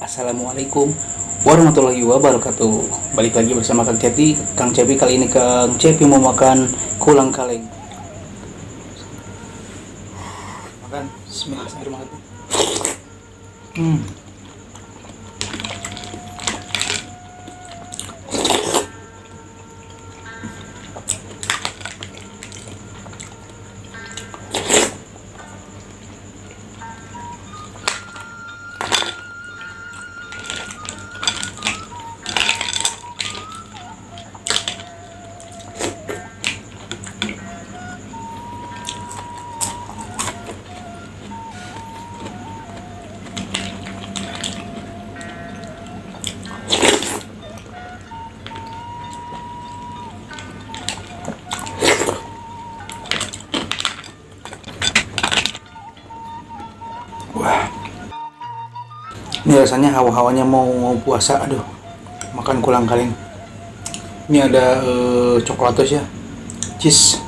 Assalamualaikum warahmatullahi wabarakatuh. Balik lagi bersama Kang Cepi. Kali ini Kang Cepi mau makan kulang kaleng. Makan. Bismillahirrahmanirrahim. Wah, ini rasanya hawa-hawanya mau puasa. Aduh, makan kulang kaleng. Ini ada coklatos ya, cheese.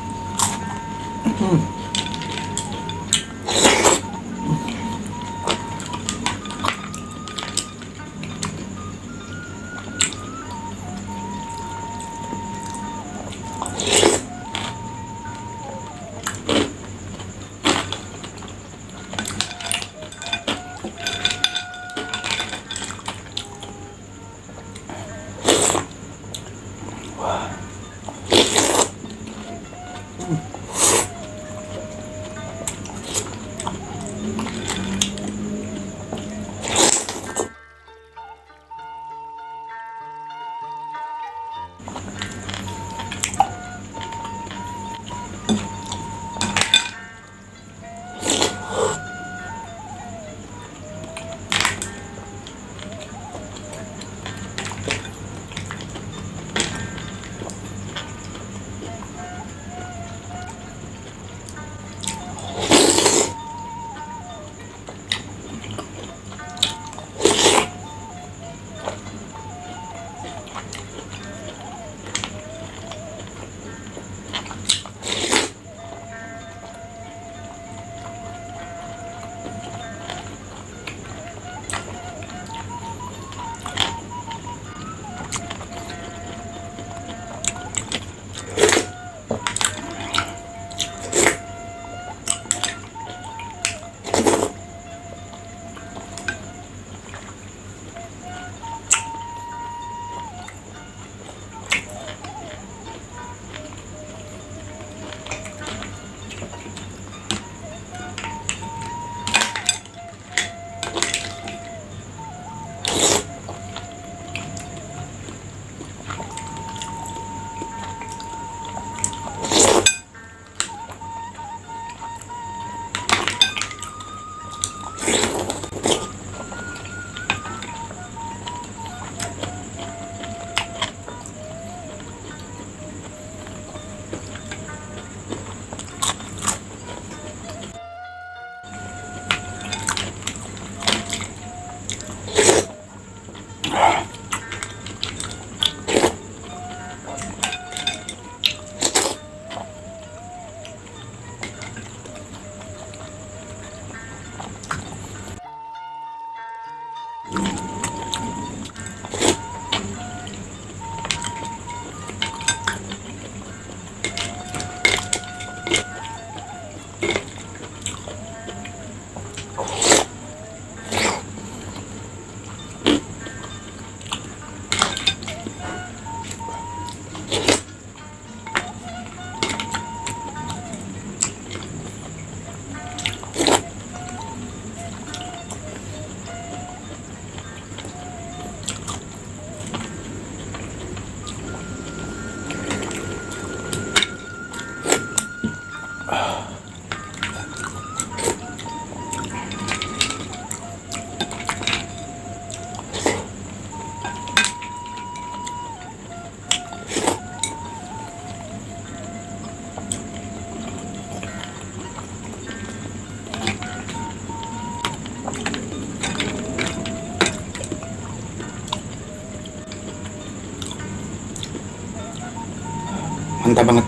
Mantap banget,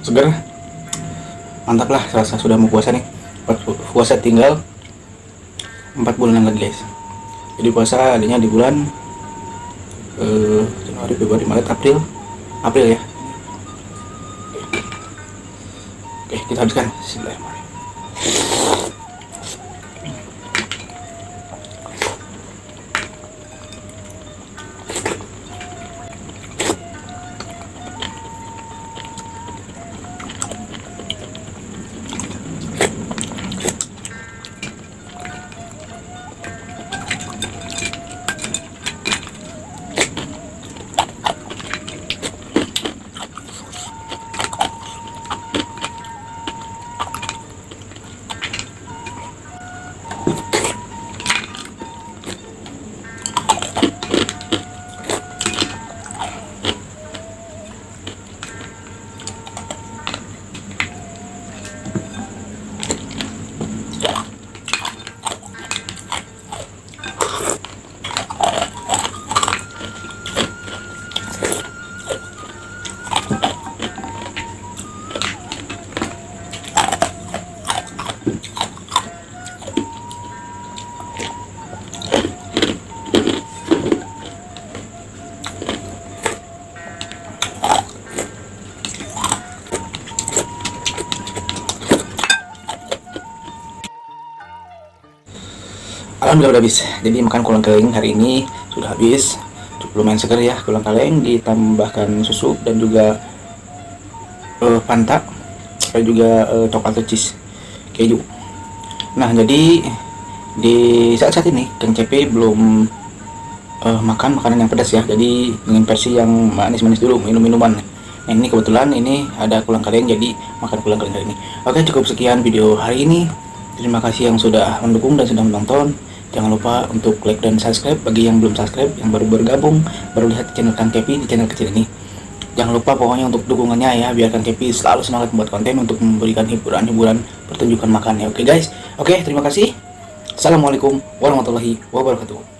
seger, mantap lah. Serasa sudah mau puasa nih. Puasa tinggal 4 bulan lagi guys. Jadi puasa adanya di bulan Januari, Februari, Maret, April ya. Oke, kita habiskan. Bismillahirrahmanirrahim. Alhamdulillah udah habis. Jadi makan kolang kaling hari ini sudah habis. Cukup lumayan segar ya kolang kaling, ditambahkan susu dan juga Fanta, dan juga coklat atau cheese keju. Nah, jadi di saat ini Kang Cepi belum makan makanan yang pedas ya. Jadi ingin versi yang manis-manis dulu, minum-minuman. Nah, ini kebetulan ini ada kolang kaling, jadi makan kolang kaling hari ini. Oke, cukup sekian video hari ini. Terima kasih yang sudah mendukung dan sudah menonton. Jangan lupa untuk like dan subscribe bagi yang belum subscribe, yang baru bergabung, baru lihat channel Kang Cepi di channel kecil ini. Jangan lupa pokoknya untuk dukungannya ya, biar Kang Cepi selalu semangat membuat konten untuk memberikan hiburan-hiburan pertunjukan makan ya. Oke guys, oke terima kasih. Assalamualaikum warahmatullahi wabarakatuh.